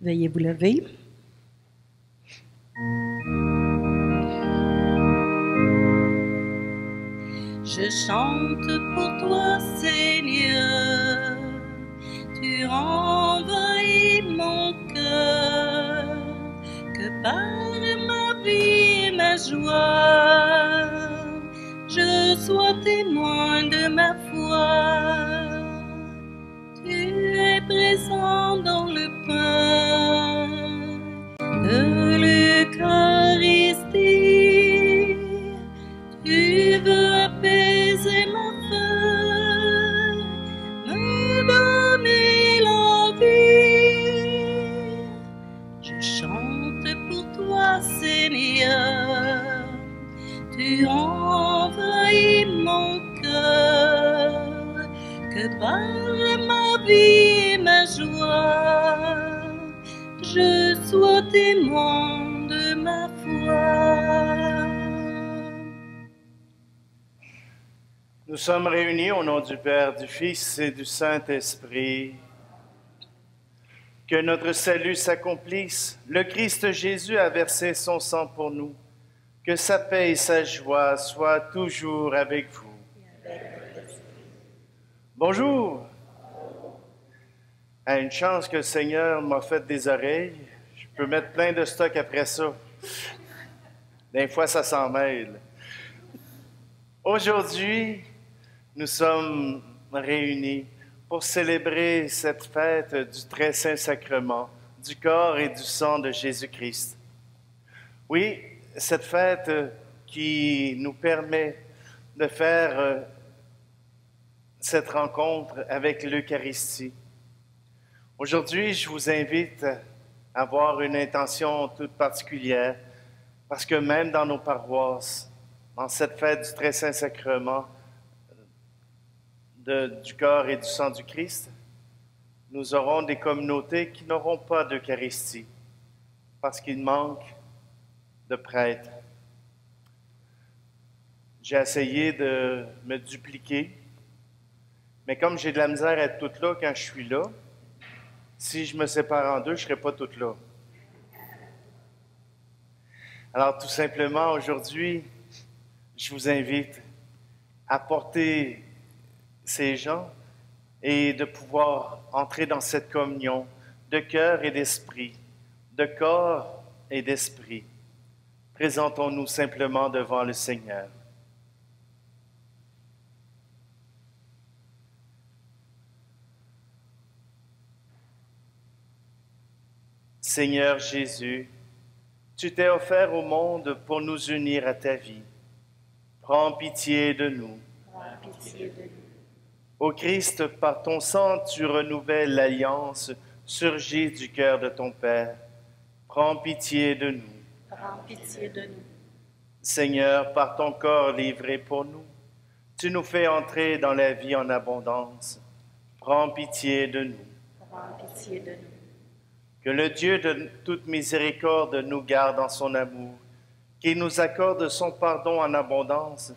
Veuillez vous lever. Je chante pour toi, Seigneur, tu envahis mon cœur, que par ma vie et ma joie, je sois témoin de ma foi. Tu es présent dans le pain de l'Eucharistie. Tu veux apaiser ma faim, me donner la vie. Je chante pour toi, Seigneur, tu envahis mon cœur, que par ma vie et ma joie, je sois témoin de ma foi. Nous sommes réunis au nom du Père, du Fils et du Saint-Esprit. Que notre salut s'accomplisse. Le Christ Jésus a versé son sang pour nous. Que sa paix et sa joie soient toujours avec vous. Bonjour. Une chance que le Seigneur m'a fait des oreilles. Je peux mettre plein de stock après ça. Des fois, ça s'en mêle. Aujourd'hui, nous sommes réunis pour célébrer cette fête du très saint sacrement, du corps et du sang de Jésus-Christ. Oui, cette fête qui nous permet de faire cette rencontre avec l'Eucharistie. Aujourd'hui, je vous invite à avoir une intention toute particulière, parce que même dans nos paroisses, dans cette fête du très saint sacrement, du corps et du sang du Christ, nous aurons des communautés qui n'auront pas d'Eucharistie parce qu'il manque de prêtres. J'ai essayé de me dupliquer, mais comme j'ai de la misère à être toute là quand je suis là, si je me sépare en deux, je ne serai pas toute là. Alors tout simplement, aujourd'hui, je vous invite à porter ces gens et de pouvoir entrer dans cette communion de cœur et d'esprit, de corps et d'esprit. Présentons-nous simplement devant le Seigneur. Seigneur Jésus, tu t'es offert au monde pour nous unir à ta vie. Prends pitié de nous. Prends pitié de nous. Ô Christ, par ton sang, tu renouvelles l'alliance surgie du cœur de ton Père. Prends pitié de nous. Prends pitié de nous. Seigneur, par ton corps livré pour nous, tu nous fais entrer dans la vie en abondance. Prends pitié de nous. Prends pitié de nous. Que le Dieu de toute miséricorde nous garde en son amour, qu'il nous accorde son pardon en abondance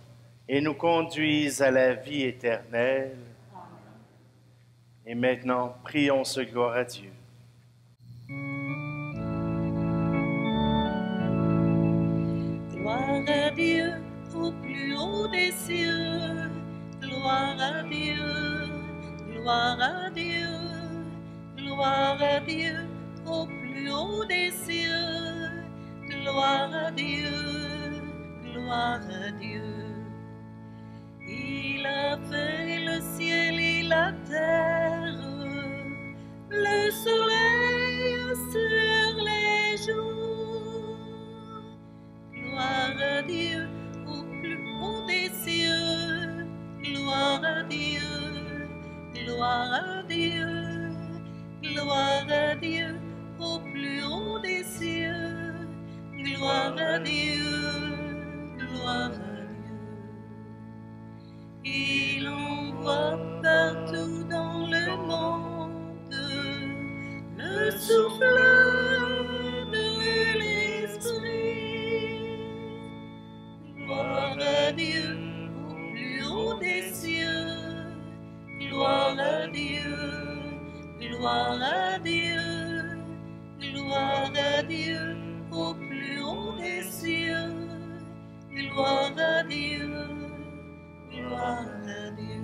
et nous conduise à la vie éternelle. Et maintenant, prions ce gloire à Dieu. Gloire à Dieu au plus haut des cieux. Gloire à Dieu, gloire à Dieu, gloire à Dieu au plus haut des cieux. Gloire à Dieu, gloire à Dieu. Il a fait le ciel et la terre, le soleil sur les jours. Gloire à Dieu au plus haut des cieux. Gloire à Dieu, gloire à Dieu, gloire à Dieu au plus haut des cieux. Gloire à Dieu, gloire à Dieu. Il envoie partout dans le monde le souffle de l'Esprit. Gloire à Dieu au plus haut des cieux. Gloire à Dieu, gloire à Dieu, Dieu au plus haut des cieux. Gloire à Dieu, gloire à Dieu.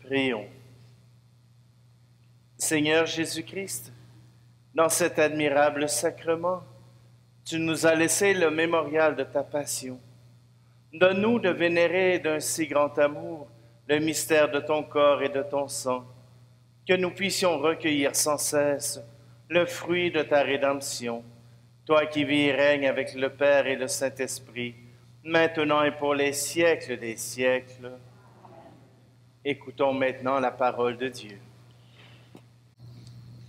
Prions. Seigneur Jésus-Christ, dans cet admirable sacrement, tu nous as laissé le mémorial de ta passion. Donne-nous de vénérer d'un si grand amour le mystère de ton corps et de ton sang, que nous puissions recueillir sans cesse le fruit de ta rédemption, toi qui vis et règnes avec le Père et le Saint-Esprit, maintenant et pour les siècles des siècles. Écoutons maintenant la parole de Dieu.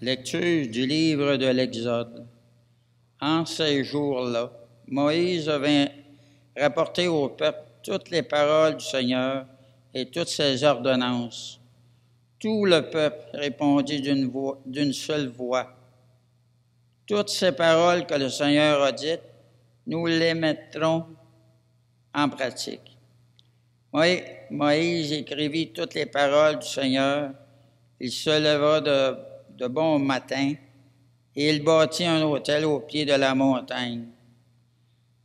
Lecture du livre de l'Exode. En ces jours-là, Moïse vint rapporter au peuple toutes les paroles du Seigneur et toutes ses ordonnances. Tout le peuple répondit d'une seule voix. Toutes ces paroles que le Seigneur a dites, nous les mettrons en pratique. Moïse écrivit toutes les paroles du Seigneur. Il se leva de bon matin et il bâtit un autel au pied de la montagne.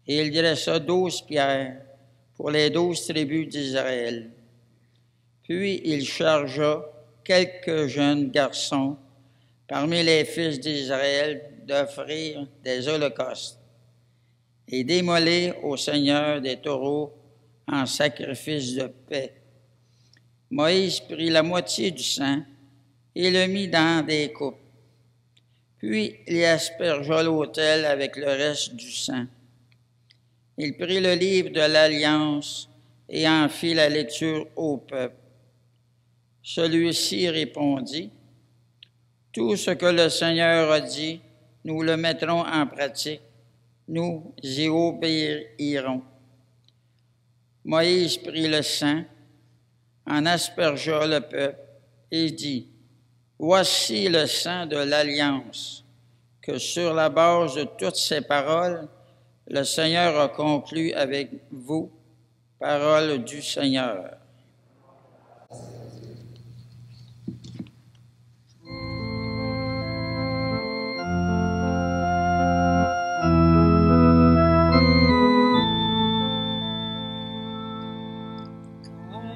Et il dressa 12 pierres pour les 12 tribus d'Israël. Puis il chargea quelques jeunes garçons parmi les fils d'Israël d'offrir des holocaustes et d'immoler au Seigneur des taureaux en sacrifice de paix. Moïse prit la moitié du sang et le mit dans des coupes. Puis il aspergea l'autel avec le reste du sang. Il prit le livre de l'Alliance et en fit la lecture au peuple. Celui-ci répondit, « Tout ce que le Seigneur a dit, nous le mettrons en pratique, nous y obéirons. » Moïse prit le sang, en aspergea le peuple et dit, « Voici le sang de l'Alliance, que sur la base de toutes ces paroles, le Seigneur a conclu avec vous, parole du Seigneur. »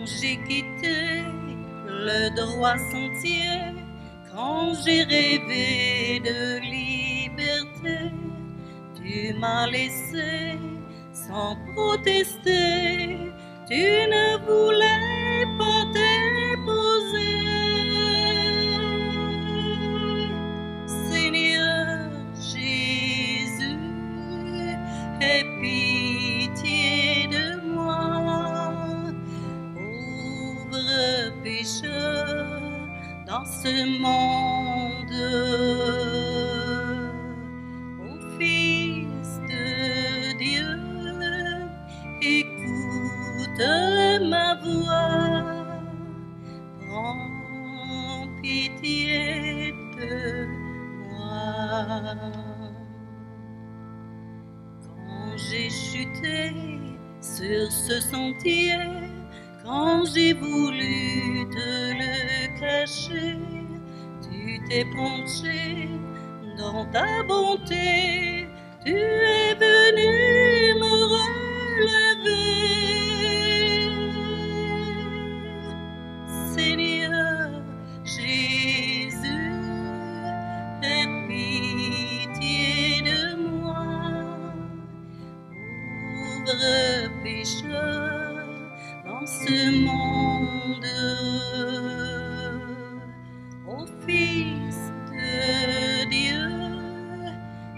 J'ai quitté le droit sentier, quand j'ai rêvé de liberté, tu m'as laissé sans protester, tu ne voulais pas déposer. Seigneur Jésus, aie pitié de moi, pauvre pécheur dans ce monde. Ô Fils de Dieu, écoute ma voix, prends pitié de moi. Quand j'ai chuté sur ce sentier, quand j'ai voulu te le cacher, tu t'es penché dans ta bonté, tu es venu me relever. Seigneur Jésus, aie pitié de moi, pauvre pécheur dans ce monde. Ô Fils de Dieu,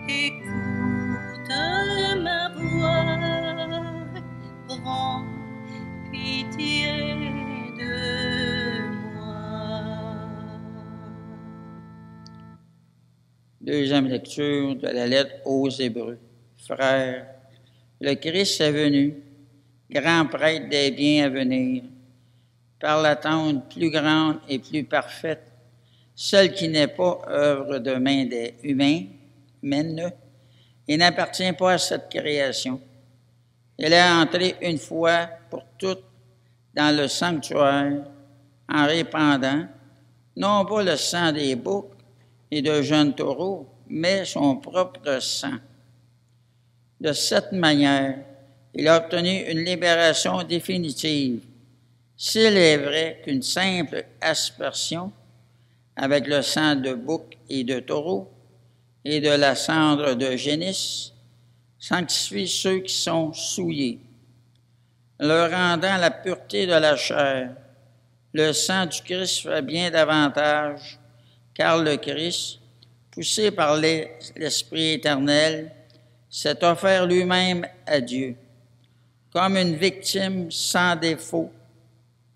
écoute ma voix, prends pitié de moi. Deuxième lecture de la lettre aux Hébreux. Frères, le Christ est venu, grand prêtre des biens à venir, par l'attente plus grande et plus parfaite, celle qui n'est pas œuvre de main des humaines, et n'appartient pas à cette création. Elle est entrée une fois pour toutes dans le sanctuaire en répandant non pas le sang des boucs et de jeunes taureaux, mais son propre sang. De cette manière, il a obtenu une libération définitive. S'il est vrai qu'une simple aspersion avec le sang de bouc et de taureau et de la cendre de génisse sanctifie ceux qui sont souillés, leur rendant la pureté de la chair, le sang du Christ fait bien davantage, car le Christ, poussé par l'Esprit éternel, s'est offert lui-même à Dieu, comme une victime sans défaut.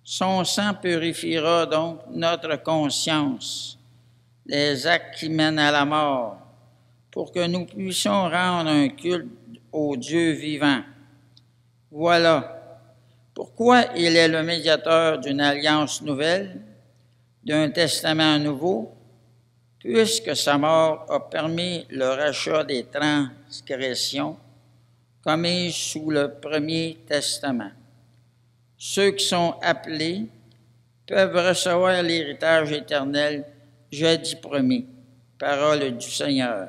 Son sang purifiera donc notre conscience des actes qui mènent à la mort, pour que nous puissions rendre un culte au Dieu vivant. Voilà pourquoi il est le médiateur d'une alliance nouvelle, d'un testament nouveau, puisque sa mort a permis le rachat des transgressions commises sous le premier testament. Ceux qui sont appelés peuvent recevoir l'héritage éternel jeudi promis. Parole du Seigneur.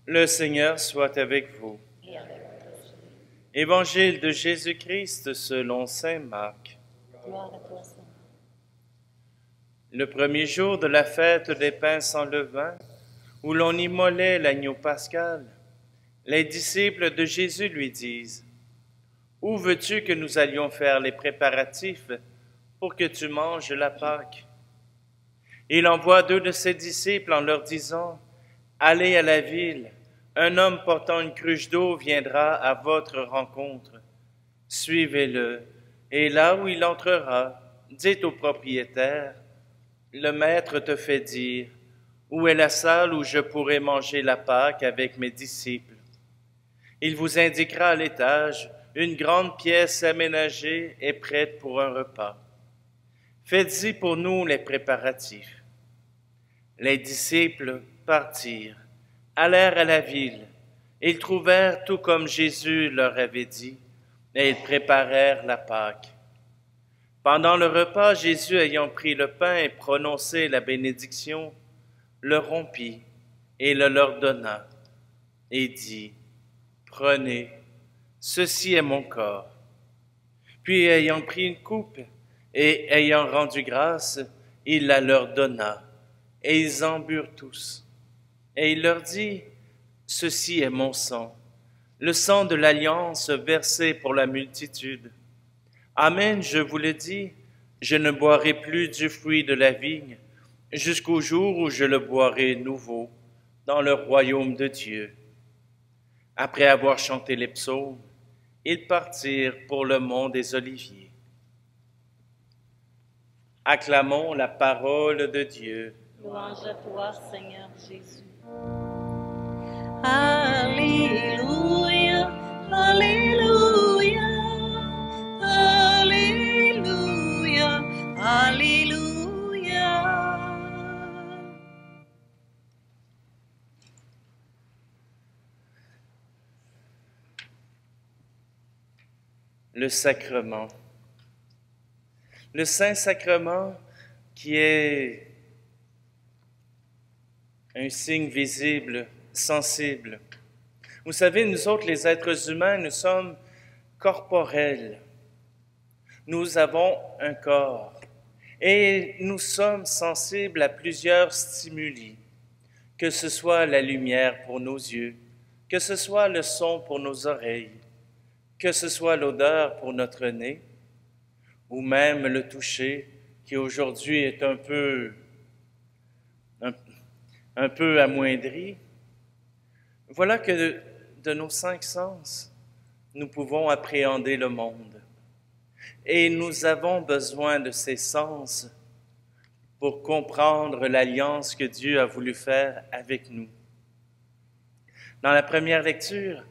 Le Seigneur soit avec vous. Évangile de Jésus-Christ selon saint Marc. Gloire à toi, Seigneur. Le premier jour de la fête des pains sans levain, où l'on immolait l'agneau pascal, les disciples de Jésus lui disent: « Où veux-tu que nous allions faire les préparatifs pour que tu manges la Pâque ?» Il envoie 2 de ses disciples en leur disant: « Allez à la ville, un homme portant une cruche d'eau viendra à votre rencontre. Suivez-le, et là où il entrera, dites au propriétaire: « Le maître te fait dire, où est la salle où je pourrai manger la Pâque avec mes disciples? Il vous indiquera à l'étage une grande pièce aménagée et prête pour un repas. Faites-y pour nous les préparatifs. » Les disciples partirent, allèrent à la ville. Ils trouvèrent tout comme Jésus leur avait dit, et ils préparèrent la Pâque. Pendant le repas, Jésus, ayant pris le pain et prononcé la bénédiction, le rompit et le leur donna, et dit: « Prenez, ceci est mon corps. » Puis, ayant pris une coupe et ayant rendu grâce, il la leur donna, et ils en burent tous. Et il leur dit: « Ceci est mon sang, le sang de l'alliance versé pour la multitude. Amen, je vous le dis, je ne boirai plus du fruit de la vigne jusqu'au jour où je le boirai nouveau dans le royaume de Dieu. » Après avoir chanté les psaumes, ils partirent pour le mont des Oliviers. Acclamons la parole de Dieu. Louange à toi, Seigneur Jésus. Alléluia, Alléluia, Alléluia, Alléluia. Le sacrement. Le Saint-Sacrement qui est un signe visible, sensible. Vous savez, nous autres, les êtres humains, nous sommes corporels. Nous avons un corps. Et nous sommes sensibles à plusieurs stimuli, que ce soit la lumière pour nos yeux, que ce soit le son pour nos oreilles, que ce soit l'odeur pour notre nez, ou même le toucher qui aujourd'hui est un peu amoindri. Voilà que de nos 5 sens, nous pouvons appréhender le monde. Et nous avons besoin de ces sens pour comprendre l'alliance que Dieu a voulu faire avec nous. Dans la première lecture,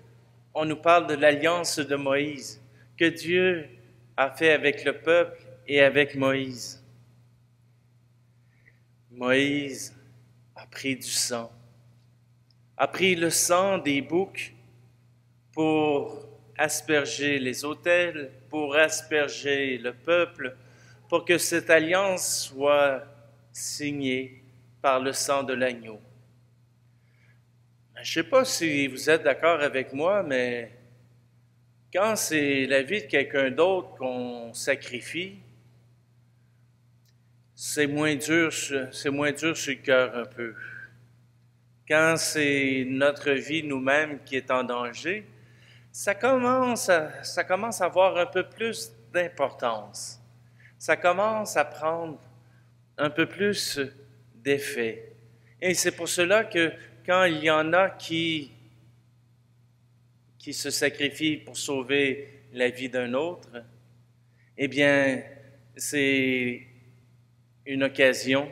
on nous parle de l'alliance de Moïse, que Dieu a fait avec le peuple et avec Moïse. Moïse a pris du sang, a pris le sang des boucs pour asperger les autels, pour asperger le peuple, pour que cette alliance soit signée par le sang de l'agneau. Je ne sais pas si vous êtes d'accord avec moi, mais quand c'est la vie de quelqu'un d'autre qu'on sacrifie, c'est moins dur sur le cœur un peu. Quand c'est notre vie nous-mêmes qui est en danger, ça commence à avoir un peu plus d'importance. Ça commence à prendre un peu plus d'effet. Et c'est pour cela que quand il y en a qui se sacrifient pour sauver la vie d'un autre, eh bien, c'est une occasion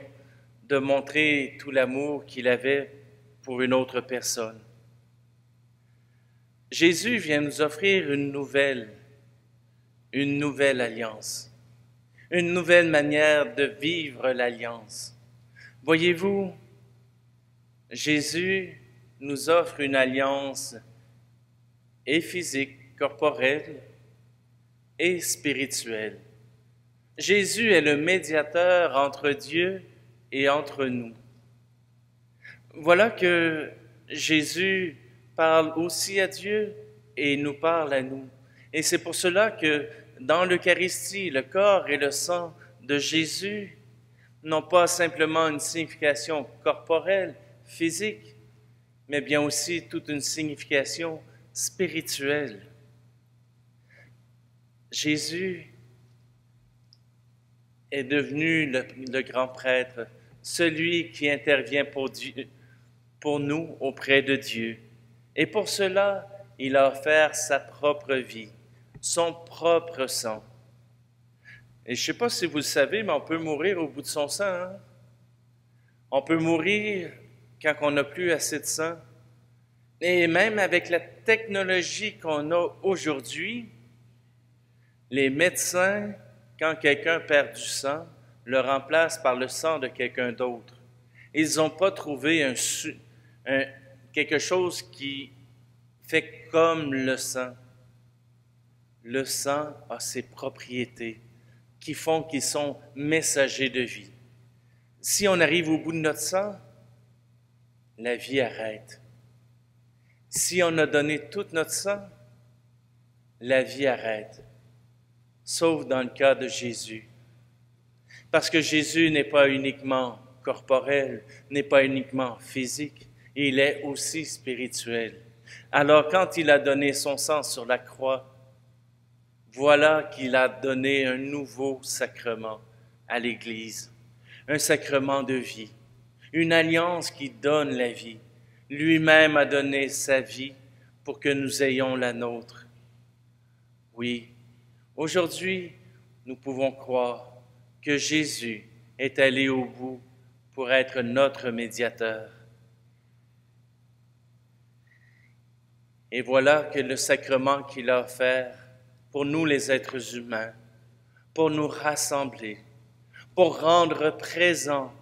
de montrer tout l'amour qu'il avait pour une autre personne. Jésus vient nous offrir une nouvelle alliance, une nouvelle manière de vivre l'alliance. Voyez-vous, Jésus nous offre une alliance et physique, corporelle et spirituelle. Jésus est le médiateur entre Dieu et entre nous. Voilà que Jésus parle aussi à Dieu et nous parle à nous. Et c'est pour cela que dans l'Eucharistie, le corps et le sang de Jésus n'ont pas simplement une signification corporelle, physique, mais bien aussi toute une signification spirituelle. Jésus est devenu le grand prêtre, celui qui intervient pour nous auprès de Dieu. Et pour cela, il a offert sa propre vie, son propre sang. Et je ne sais pas si vous le savez, mais on peut mourir au bout de son sang. Hein? On peut mourir quand on n'a plus assez de sang. Et même avec la technologie qu'on a aujourd'hui, les médecins, quand quelqu'un perd du sang, le remplacent par le sang de quelqu'un d'autre. Ils n'ont pas trouvé quelque chose qui fait comme le sang. Le sang a ses propriétés qui font qu'ils sont messagers de vie. Si on arrive au bout de notre sang, la vie arrête. Si on a donné tout notre sang, la vie arrête. Sauf dans le cas de Jésus. Parce que Jésus n'est pas uniquement corporel, n'est pas uniquement physique, il est aussi spirituel. Alors quand il a donné son sang sur la croix, voilà qu'il a donné un nouveau sacrement à l'Église, un sacrement de vie, une alliance qui donne la vie. Lui-même a donné sa vie pour que nous ayons la nôtre. Oui, aujourd'hui, nous pouvons croire que Jésus est allé au bout pour être notre médiateur. Et voilà que le sacrement qu'il a offert pour nous les êtres humains, pour nous rassembler, pour rendre présent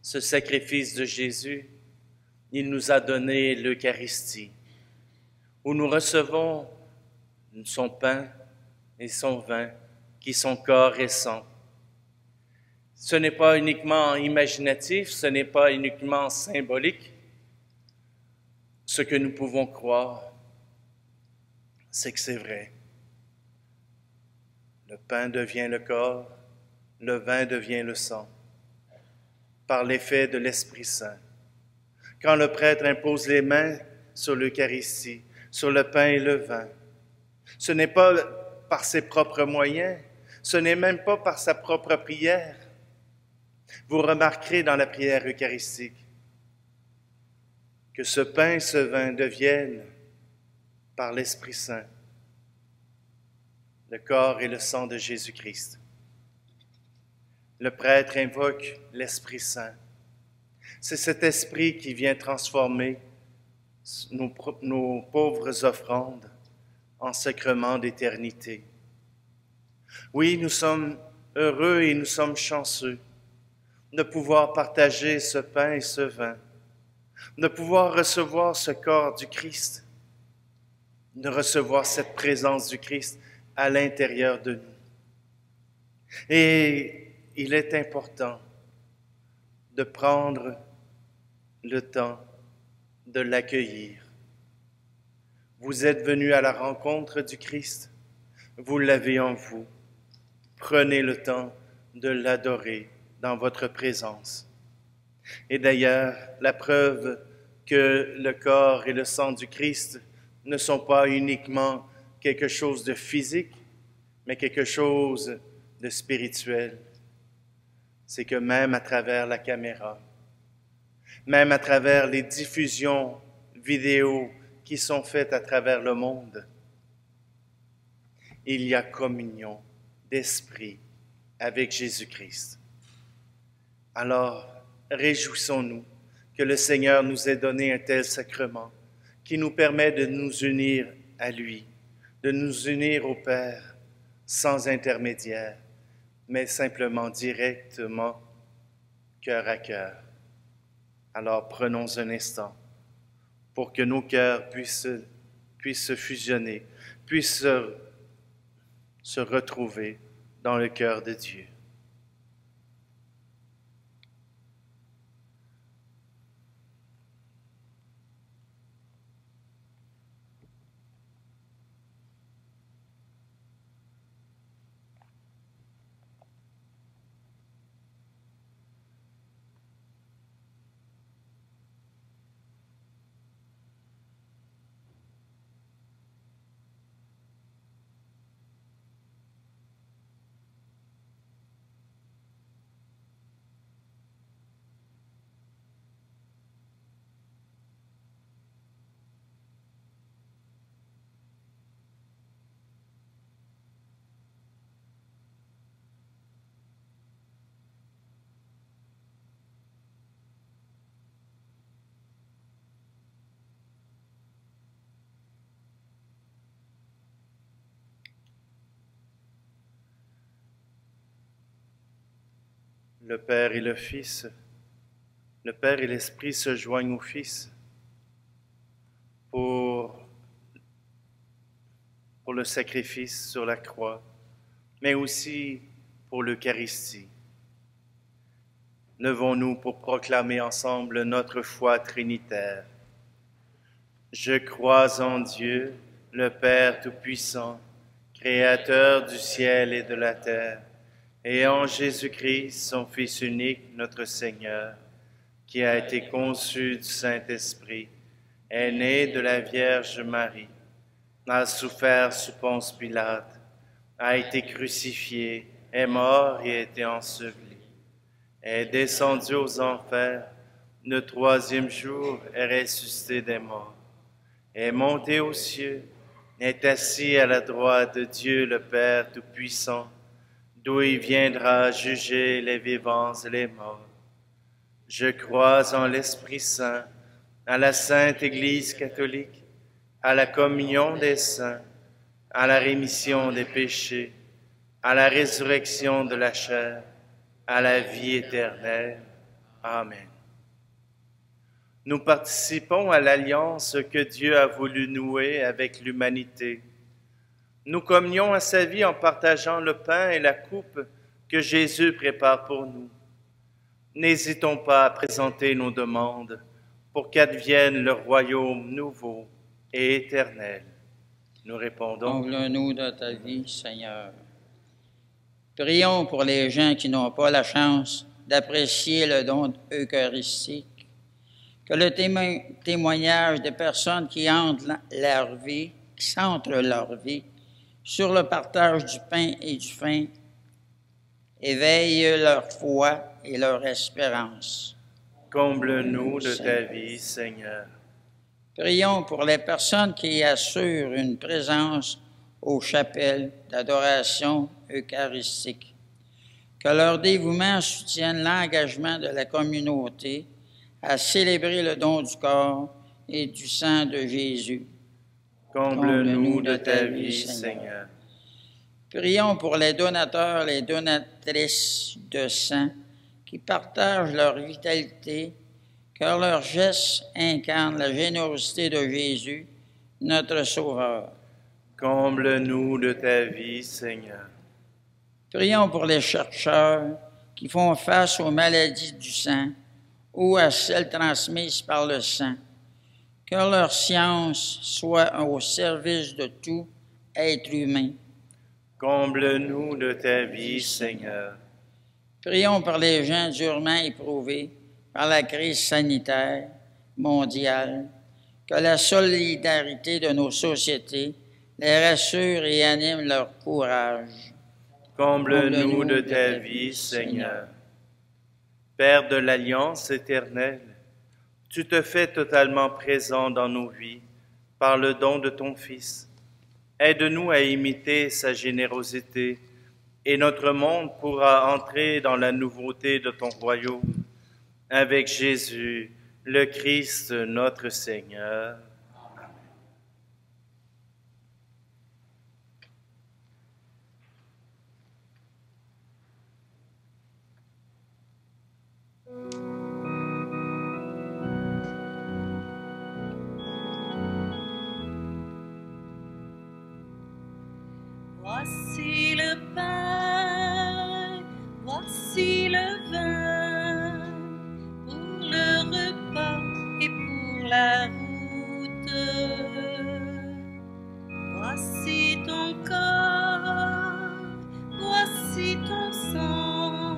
ce sacrifice de Jésus, il nous a donné l'Eucharistie, où nous recevons son pain et son vin, qui sont corps et sang. Ce n'est pas uniquement imaginatif, ce n'est pas uniquement symbolique. Ce que nous pouvons croire, c'est que c'est vrai. Le pain devient le corps le vin devient le sang, par l'effet de l'Esprit Saint. Quand le prêtre impose les mains sur l'Eucharistie, sur le pain et le vin, ce n'est pas par ses propres moyens, ce n'est même pas par sa propre prière. Vous remarquerez dans la prière eucharistique que ce pain et ce vin deviennent, par l'Esprit Saint, le corps et le sang de Jésus-Christ. Le prêtre invoque l'Esprit Saint. C'est cet esprit qui vient transformer nos pauvres offrandes en sacrements d'éternité. Oui, nous sommes heureux et nous sommes chanceux de pouvoir partager ce pain et ce vin, de pouvoir recevoir ce corps du Christ, de recevoir cette présence du Christ à l'intérieur de nous. Et il est important de prendre le temps de l'accueillir. Vous êtes venus à la rencontre du Christ, vous l'avez en vous. Prenez le temps de l'adorer dans votre présence. Et d'ailleurs, la preuve que le corps et le sang du Christ ne sont pas uniquement quelque chose de physique, mais quelque chose de spirituel, c'est que même à travers la caméra, même à travers les diffusions vidéo qui sont faites à travers le monde, il y a communion d'esprit avec Jésus-Christ. Alors, réjouissons-nous que le Seigneur nous ait donné un tel sacrement qui nous permet de nous unir à lui, de nous unir au Père sans intermédiaire, mais simplement directement, cœur à cœur. Alors prenons un instant pour que nos cœurs puissent se fusionner, puissent se retrouver dans le cœur de Dieu. Le Père et le Fils, le Père et l'Esprit se joignent au Fils pour le sacrifice sur la croix, mais aussi pour l'Eucharistie. Levons-nous pour proclamer ensemble notre foi trinitaire. Je crois en Dieu, le Père Tout-Puissant, Créateur du ciel et de la terre, et en Jésus-Christ, son Fils unique, notre Seigneur, qui a été conçu du Saint-Esprit, est né de la Vierge Marie, a souffert sous Ponce Pilate, a été crucifié, est mort et a été enseveli, est descendu aux enfers, le troisième jour est ressuscité des morts, est monté aux cieux, est assis à la droite de Dieu le Père Tout-Puissant, d'où il viendra juger les vivants et les morts. Je crois en l'Esprit Saint, à la Sainte Église catholique, à la communion des saints, à la rémission des péchés, à la résurrection de la chair, à la vie éternelle. Amen. Nous participons à l'alliance que Dieu a voulu nouer avec l'humanité. Nous communions à sa vie en partageant le pain et la coupe que Jésus prépare pour nous. N'hésitons pas à présenter nos demandes pour qu'advienne le royaume nouveau et éternel. Nous répondons. Comble-nous de ta vie, Seigneur. Prions pour les gens qui n'ont pas la chance d'apprécier le don eucharistique. Que le témoignage des personnes qui centrent leur vie sur le partage du pain et du vin éveille leur foi et leur espérance. Comble-nous de ta vie, Seigneur. Prions pour les personnes qui assurent une présence aux chapelles d'adoration eucharistique. Que leur dévouement soutienne l'engagement de la communauté à célébrer le don du corps et du sang de Jésus. Comble-nous de ta vie, Seigneur. Prions pour les donateurs, les donatrices de sang qui partagent leur vitalité, car leurs gestes incarnent la générosité de Jésus, notre Sauveur. Comble-nous de ta vie, Seigneur. Prions pour les chercheurs qui font face aux maladies du sang ou à celles transmises par le sang, que leur science soit au service de tout être humain. Comble-nous de ta vie, Seigneur. Prions pour les gens durement éprouvés par la crise sanitaire mondiale, que la solidarité de nos sociétés les rassure et anime leur courage. Comble-nous de ta vie, Seigneur. Père de l'Alliance éternelle, tu te fais totalement présent dans nos vies par le don de ton Fils. Aide-nous à imiter sa générosité et notre monde pourra entrer dans la nouveauté de ton royaume avec Jésus, le Christ, notre Seigneur. Voici le pain, voici le vin, pour le repas et pour la route. Voici ton corps, voici ton sang,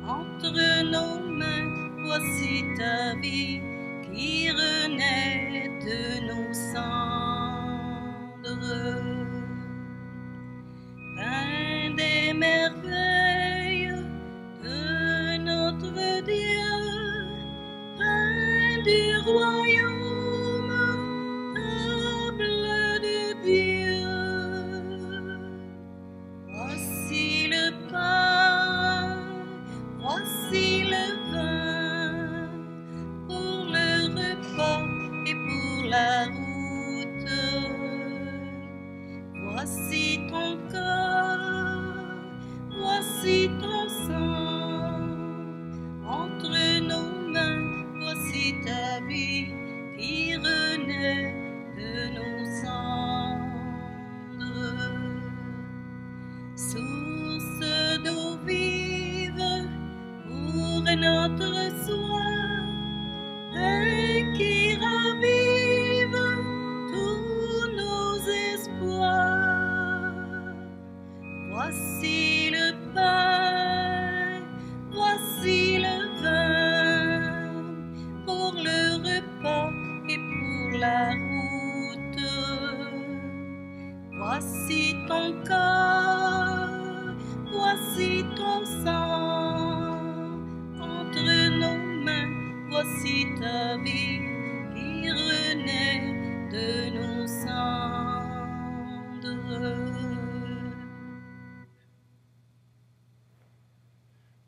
entre nos mains, voici ta vie qui renaît de nos cendres. Pain des merveilles de notre Dieu, pain du royaume, table de Dieu. Voici le pain, voici le vin, pour le repas et pour la route. Voici ton corps, voici ton sang, entre nos mains, voici ta vie qui renaît de nos cendres. Source d'eau vive pour notre soif, et qui ravive tous nos espoirs. Voici le pain, voici le vin, pour le repas et pour la route. Voici ton corps, voici ton sang, entre nos mains, voici ta vie qui renaît de nos cendres.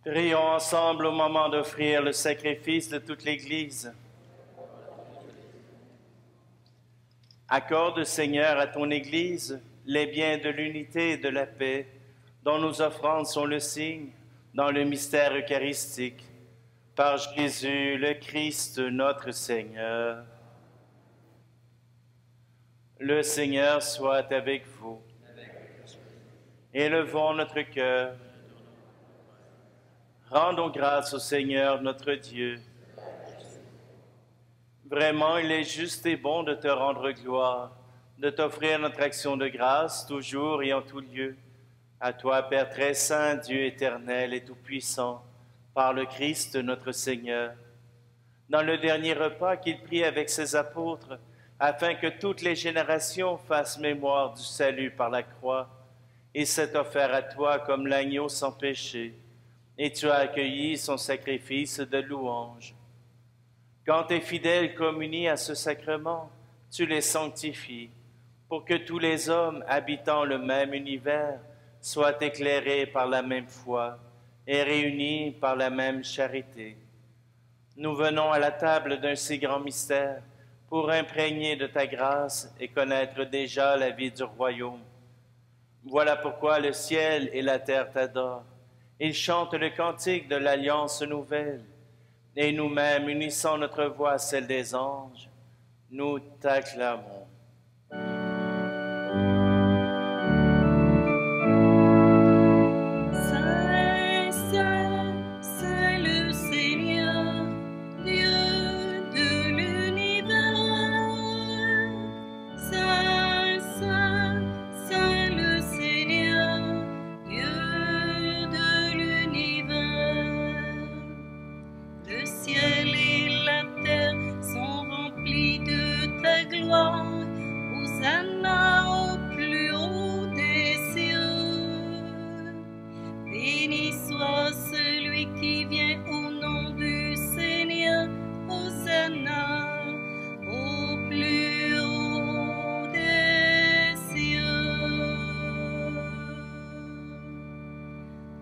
Prions ensemble au moment d'offrir le sacrifice de toute l'Église. Accorde, Seigneur, à ton Église les biens de l'unité et de la paix, dont nos offrandes sont le signe dans le mystère eucharistique. Par Jésus, le Christ, notre Seigneur. Le Seigneur soit avec vous. Élevons notre cœur. Rendons grâce au Seigneur notre Dieu. Vraiment, il est juste et bon de te rendre gloire, de t'offrir notre action de grâce toujours et en tout lieu. À toi, Père très saint, Dieu éternel et tout-puissant, par le Christ notre Seigneur, dans le dernier repas qu'il prit avec ses apôtres, afin que toutes les générations fassent mémoire du salut par la croix, il s'est offert à toi comme l'agneau sans péché, et tu as accueilli son sacrifice de louange. Quand tes fidèles communient à ce sacrement, tu les sanctifies, pour que tous les hommes habitant le même univers soient éclairés par la même foi et réunis par la même charité. Nous venons à la table d'un si grand mystère pour imprégner de ta grâce et connaître déjà la vie du royaume. Voilà pourquoi le ciel et la terre t'adorent. Ils chantent le cantique de l'alliance nouvelle. Et nous-mêmes, unissant notre voix à celle des anges, nous t'acclamons. Saint, Saint, Saint le Seigneur, Dieu de l'univers. Saint, Saint, Saint le Seigneur, Dieu de l'univers. Le ciel et la terre sont remplis de ta gloire. Hosanna au plus haut des cieux. Béni soit celui qui vient au nom du Seigneur. Hosanna au plus haut des cieux.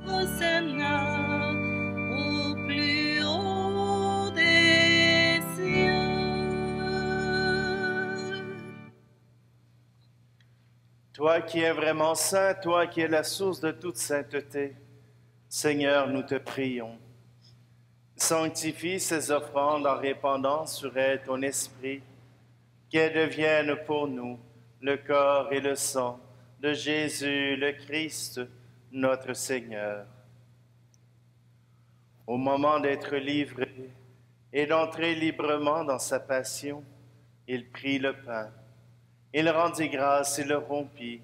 Hosanna au plus haut des cieux. Toi qui es vraiment saint, toi qui es la source de toute sainteté, Seigneur, nous te prions. Sanctifie ces offrandes en répandant sur elles ton esprit, qu'elles deviennent pour nous le corps et le sang de Jésus le Christ, notre Seigneur. Au moment d'être livré et d'entrer librement dans sa passion, il prit le pain. Il rendit grâce et le rompit,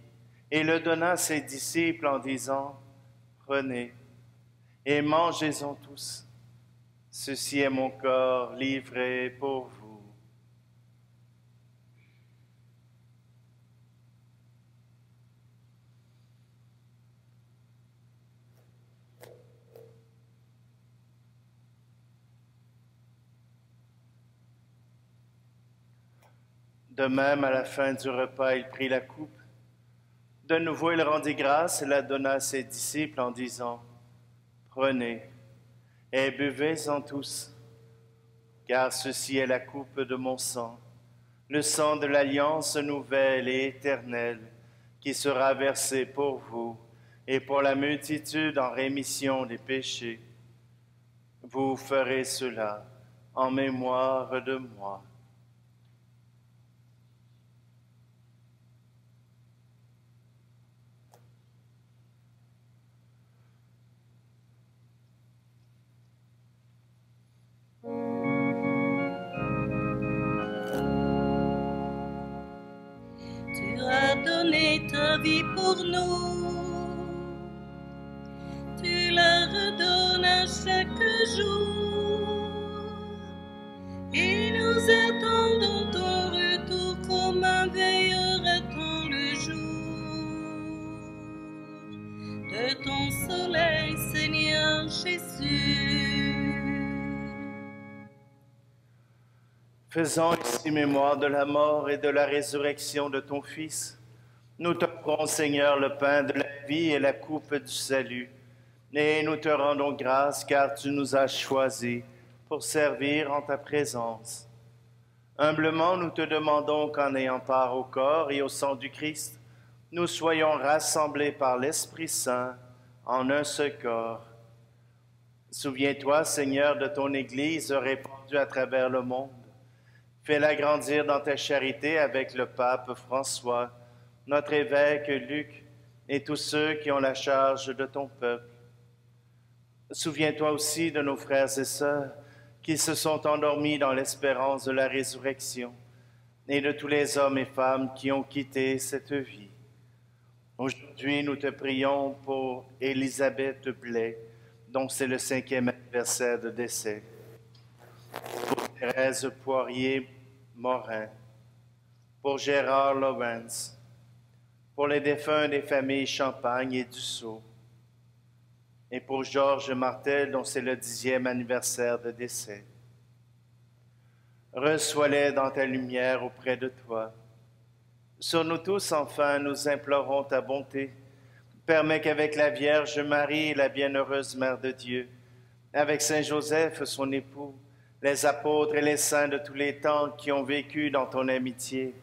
et le donna à ses disciples en disant, « Prenez et mangez-en tous. Ceci est mon corps livré pour vous. » De même, à la fin du repas, il prit la coupe. De nouveau, il rendit grâce et la donna à ses disciples en disant, « Prenez et buvez-en tous, car ceci est la coupe de mon sang, le sang de l'alliance nouvelle et éternelle, qui sera versé pour vous et pour la multitude en rémission des péchés. Vous ferez cela en mémoire de moi. » Tu as donné ta vie pour nous, tu la redonnes à chaque jour, et nous attendons ton retour comme un veilleur attend le jour de ton soleil, Seigneur Jésus. Faisant ici mémoire de la mort et de la résurrection de ton Fils, nous t'offrons, Seigneur, le pain de la vie et la coupe du salut, et nous te rendons grâce car tu nous as choisis pour servir en ta présence. Humblement, nous te demandons qu'en ayant part au corps et au sang du Christ, nous soyons rassemblés par l'Esprit Saint en un seul corps. Souviens-toi, Seigneur, de ton Église répandue à travers le monde. Fais-la grandir dans ta charité avec le pape François, notre évêque Luc et tous ceux qui ont la charge de ton peuple. Souviens-toi aussi de nos frères et sœurs qui se sont endormis dans l'espérance de la résurrection et de tous les hommes et femmes qui ont quitté cette vie. Aujourd'hui, nous te prions pour Élisabeth Blais, dont c'est le 5e anniversaire de décès. Pour Thérèse Poirier-Morin. Pour Gérard Lawrence. Pour les défunts des familles Champagne et Dussault. Et pour Georges Martel, dont c'est le 10e anniversaire de décès. Reçois-les dans ta lumière auprès de toi. Sur nous tous, enfin, nous implorons ta bonté. Permets qu'avec la Vierge Marie, la bienheureuse Mère de Dieu, avec Saint Joseph, son époux, les apôtres et les saints de tous les temps qui ont vécu dans ton amitié,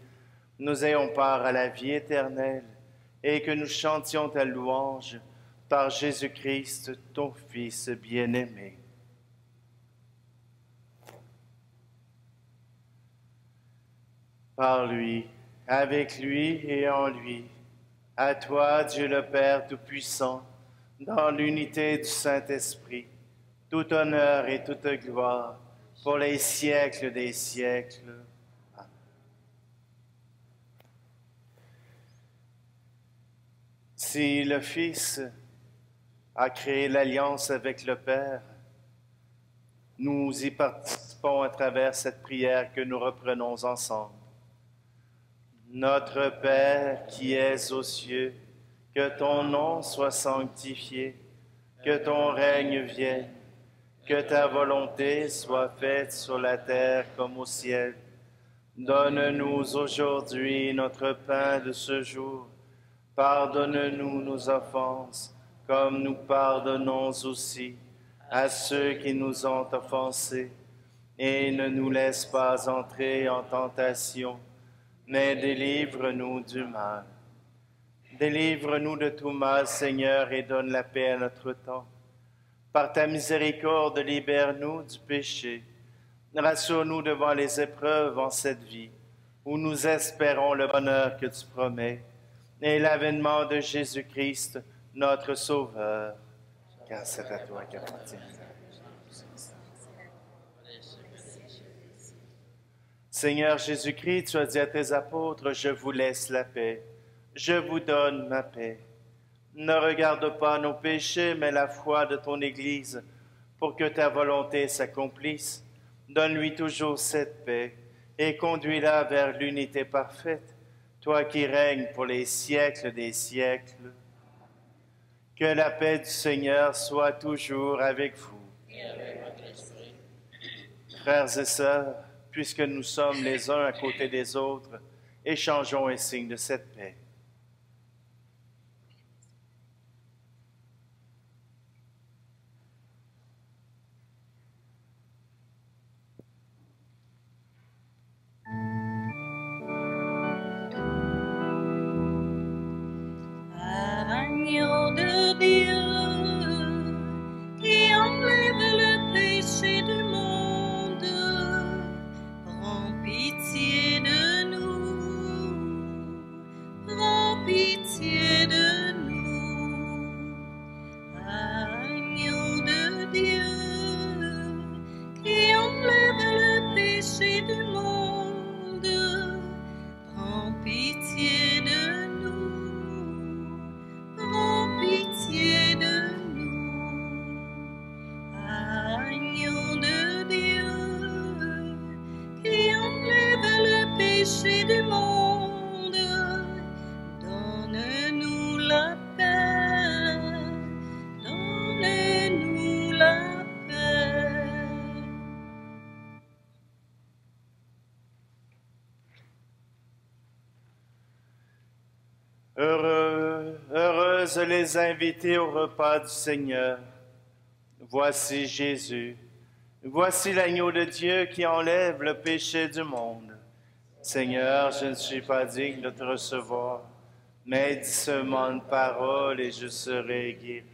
nous ayons part à la vie éternelle et que nous chantions ta louange par Jésus-Christ, ton Fils bien-aimé. Par lui, avec lui et en lui, à toi, Dieu le Père Tout-Puissant, dans l'unité du Saint-Esprit, tout honneur et toute gloire pour les siècles des siècles. Amen. Si le Fils a créé l'alliance avec le Père, nous y participons à travers cette prière que nous reprenons ensemble. Notre Père qui es aux cieux, que ton nom soit sanctifié, que ton règne vienne, que ta volonté soit faite sur la terre comme au ciel. Donne-nous aujourd'hui notre pain de ce jour. Pardonne-nous nos offenses, comme nous pardonnons aussi à ceux qui nous ont offensés. Et ne nous laisse pas entrer en tentation, mais délivre-nous du mal. Délivre-nous de tout mal, Seigneur, et donne la paix à notre temps. Par ta miséricorde, libère-nous du péché. Rassure-nous devant les épreuves en cette vie, où nous espérons le bonheur que tu promets, et l'avènement de Jésus-Christ, notre Sauveur. Car c'est à toi qu'appartient. Seigneur Jésus-Christ, tu as dit à tes apôtres, je vous laisse la paix, je vous donne ma paix. Ne regarde pas nos péchés, mais la foi de ton Église, pour que ta volonté s'accomplisse. Donne-lui toujours cette paix et conduis-la vers l'unité parfaite, toi qui règnes pour les siècles des siècles. Que la paix du Seigneur soit toujours avec vous. Et avec votre esprit. Frères et sœurs, puisque nous sommes les uns à côté des autres, échangeons un signe de cette paix. Agneau de Dieu, qui enlève le péché du monde, prends pitié de nous, prends pitié de nous. Agneau de Dieu, qui enlève le péché du monde, prends pitié de nous. Prends pitié de nous, agneau de Dieu, qui enlève le péché du monde, donne-nous la paix, donne-nous la paix. Heureuses les invités au repas du Seigneur. Voici Jésus. Voici l'agneau de Dieu qui enlève le péché du monde. Seigneur, je ne suis pas digne de te recevoir, mais dis seulement une parole et je serai guéri.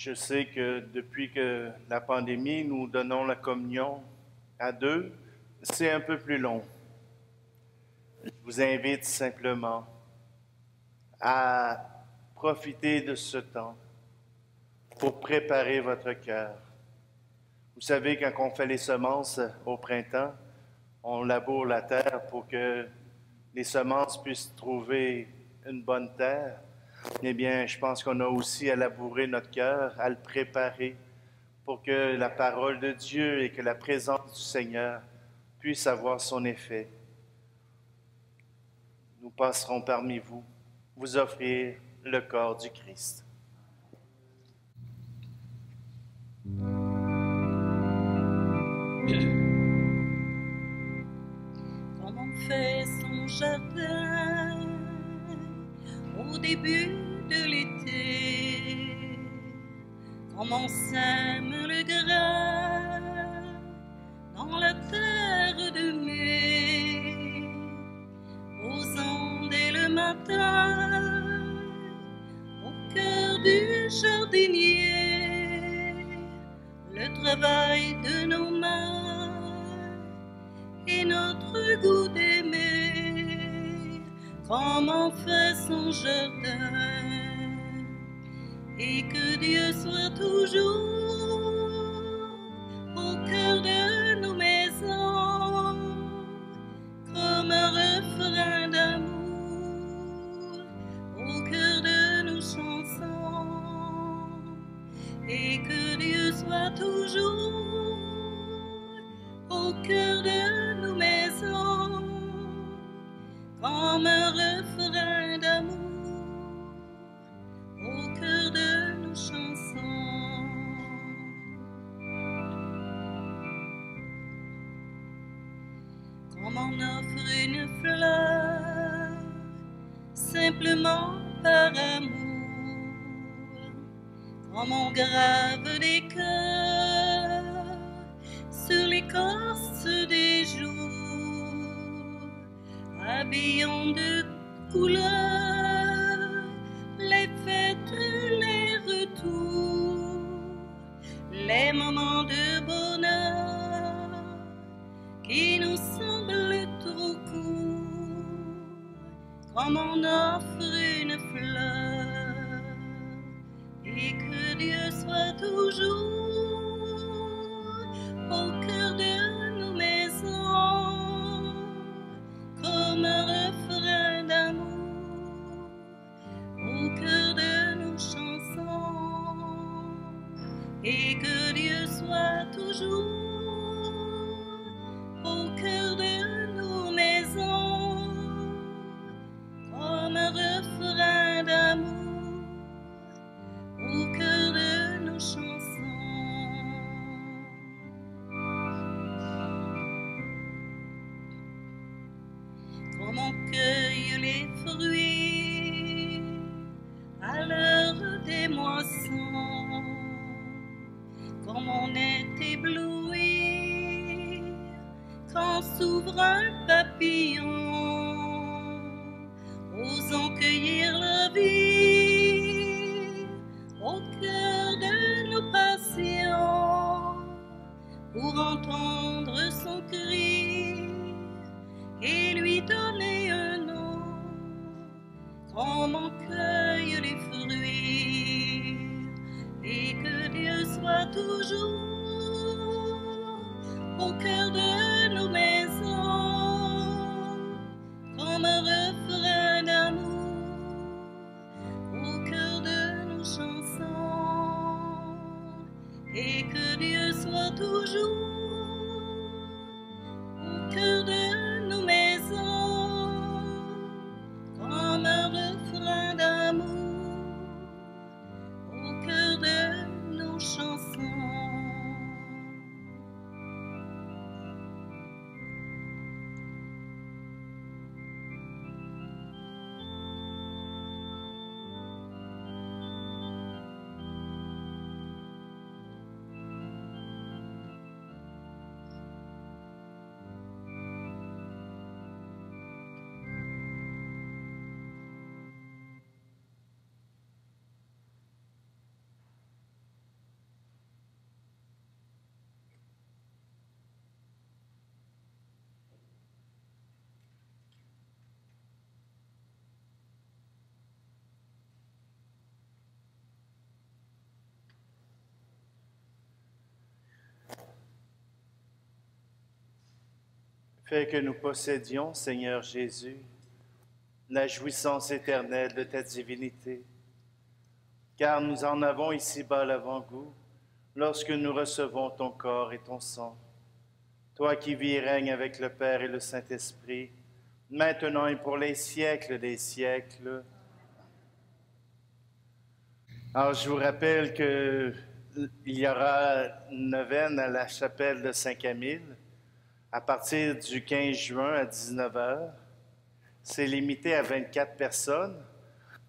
Je sais que depuis que la pandémie, nous donnons la communion à deux, c'est un peu plus long. Je vous invite simplement à profiter de ce temps pour préparer votre cœur. Vous savez, quand on fait les semences au printemps, on laboure la terre pour que les semences puissent trouver une bonne terre. Eh bien, je pense qu'on a aussi à labourer notre cœur, à le préparer pour que la parole de Dieu et que la présence du Seigneur puissent avoir son effet. Nous passerons parmi vous, vous offrir le corps du Christ. Comme on fait son jardin au début de l'été, comme on sème le grain dans la terre de mai, posant dès le matin au cœur du jardinier le travail de nos mains et notre goût d'aimer, comme on fait son jardin, et que Dieu soit toujours au cœur de nos maisons, comme un refrain d'amour au cœur de nos chansons, et que Dieu soit toujours au cœur de nos maisons, comme un refrain d'amour au cœur de nos chansons. Comme on offre une fleur simplement par amour, comme on grave des cœurs sur l'écorce des jours, habillons de couleurs les fêtes, les retours, les moments de bonheur qui nous semblent trop courts, comme on offre une fleur, et que Dieu soit toujours au cœur de nos maisons, comme un refrain d'amour au cœur de nos chansons, et que Dieu soit toujours au cœur de nos maisons, comme un refrain d'amour au cœur de nos chansons. Comme on cueille les fruits à l'heure des moissons, comme on est ébloui quand s'ouvre un papillon, osons cueillir la vie au cœur de nos passions, pour entendre son cri et lui donner un nom, comme on cueille les fruits, et que Dieu soit toujours au cœur de nos maisons, comme un refrain d'amour au cœur de nos chansons, et que Dieu soit toujours au cœur de nos maisons, comme un refrain d'amour au cœur de nos chansons. Fais que nous possédions, Seigneur Jésus, la jouissance éternelle de ta divinité, car nous en avons ici-bas l'avant-goût lorsque nous recevons ton corps et ton sang. Toi qui vis et règnes avec le Père et le Saint-Esprit, maintenant et pour les siècles des siècles. Alors, je vous rappelle qu'il y aura une neuvaine à la chapelle de Saint-Camille à partir du 15 juin à 19 h. C'est limité à 24 personnes.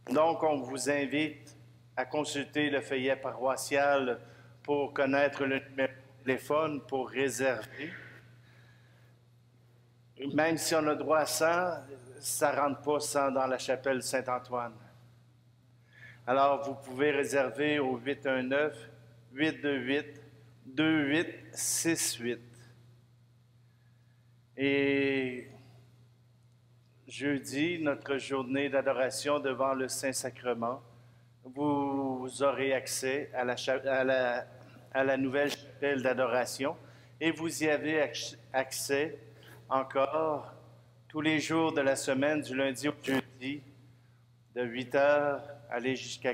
Donc, on vous invite à consulter le feuillet paroissial pour connaître le numéro de téléphone pour réserver. Même si on a droit à 100, ça ne rentre pas 100 dans la chapelle Saint-Antoine. Alors, vous pouvez réserver au 819-828-2868. Et jeudi, notre journée d'adoration devant le Saint-Sacrement, vous aurez accès à la nouvelle chapelle d'adoration et vous y avez accès encore tous les jours de la semaine, du lundi au jeudi, de 8 h aller jusqu'à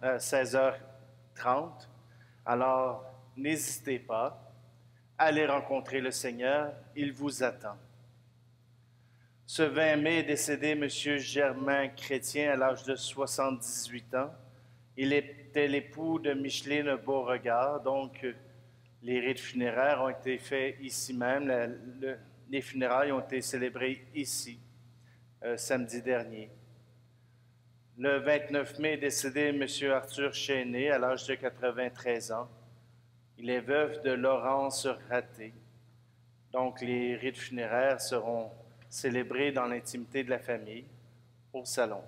16h30. Alors, n'hésitez pas, allez rencontrer le Seigneur, il vous attend. Ce 20 mai est décédé M. Germain Chrétien à l'âge de 78 ans. Il était l'époux de Micheline Beauregard, donc les rites funéraires ont été faits ici même. Les funérailles ont été célébrées ici, samedi dernier. Le 29 mai est décédé M. Arthur Chéné à l'âge de 93 ans. Il est veuf de Laurence Raté. Donc, les rites funéraires seront célébrés dans l'intimité de la famille, au salon.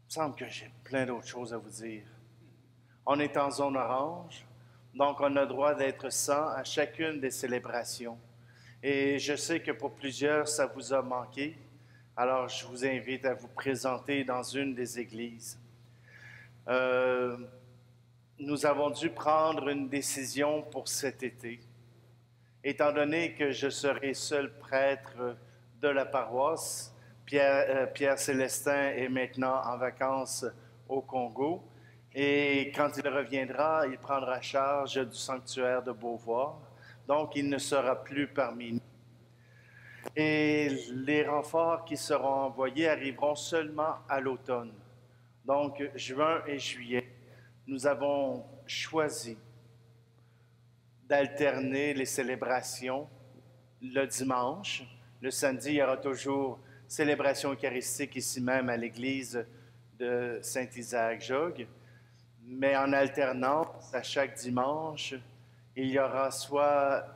Il me semble que j'ai plein d'autres choses à vous dire. On est en zone orange, donc on a droit d'être sans à chacune des célébrations. Et je sais que pour plusieurs, ça vous a manqué. Alors, je vous invite à vous présenter dans une des églises. Nous avons dû prendre une décision pour cet été. Étant donné que je serai seul prêtre de la paroisse, Pierre Célestin est maintenant en vacances au Congo. Et quand il reviendra, il prendra charge du sanctuaire de Beauvoir. Donc, il ne sera plus parmi nous. Et les renforts qui seront envoyés arriveront seulement à l'automne. Donc, juin et juillet, nous avons choisi d'alterner les célébrations le dimanche. Le samedi, il y aura toujours célébration eucharistique ici même à l'église de Saint-Isaac-Jogues. Mais en alternance, à chaque dimanche, il y aura soit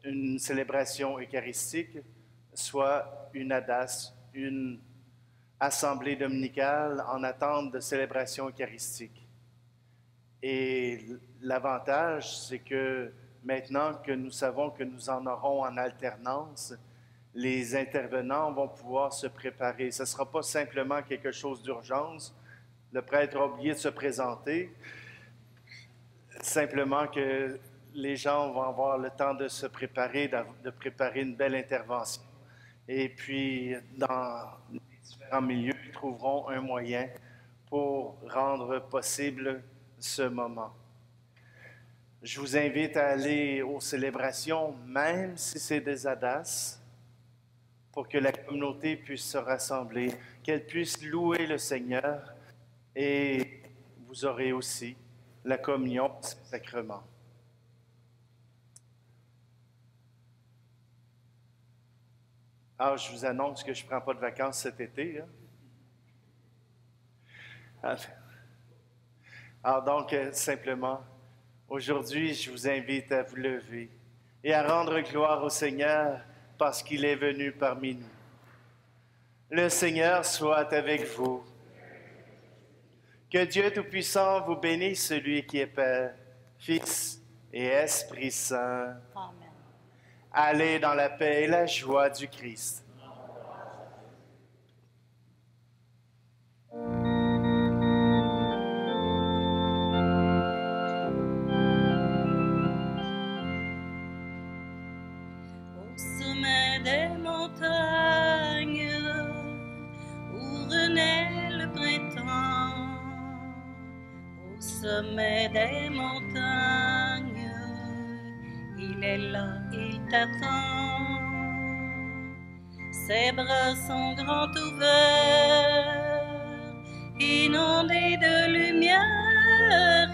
une célébration eucharistique, soit une adasse, une assemblée dominicale en attente de célébration eucharistique. Et l'avantage, c'est que maintenant que nous savons que nous en aurons en alternance, les intervenants vont pouvoir se préparer. Ce ne sera pas simplement quelque chose d'urgence. Le prêtre a oublié de se présenter. Simplement que les gens vont avoir le temps de se préparer, de préparer une belle intervention. Et puis, dans les différents milieux, ils trouveront un moyen pour rendre possible ce moment. Je vous invite à aller aux célébrations, même si c'est des adasses, pour que la communauté puisse se rassembler, qu'elle puisse louer le Seigneur, et vous aurez aussi la communion du sacrement. Alors, je vous annonce que je ne prends pas de vacances cet été. Alors donc, simplement, aujourd'hui, je vous invite à vous lever et à rendre gloire au Seigneur parce qu'il est venu parmi nous. Le Seigneur soit avec vous. Que Dieu Tout-Puissant vous bénisse, celui qui est Père, Fils et Esprit Saint. Amen. Allez dans la paix et la joie du Christ. sommet des montagnes. Il est là, il t'attend. Ses bras sont grands ouverts, inondés de lumière.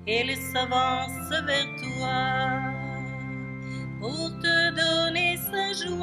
Il s'avance vers toi pour te donner sa joie.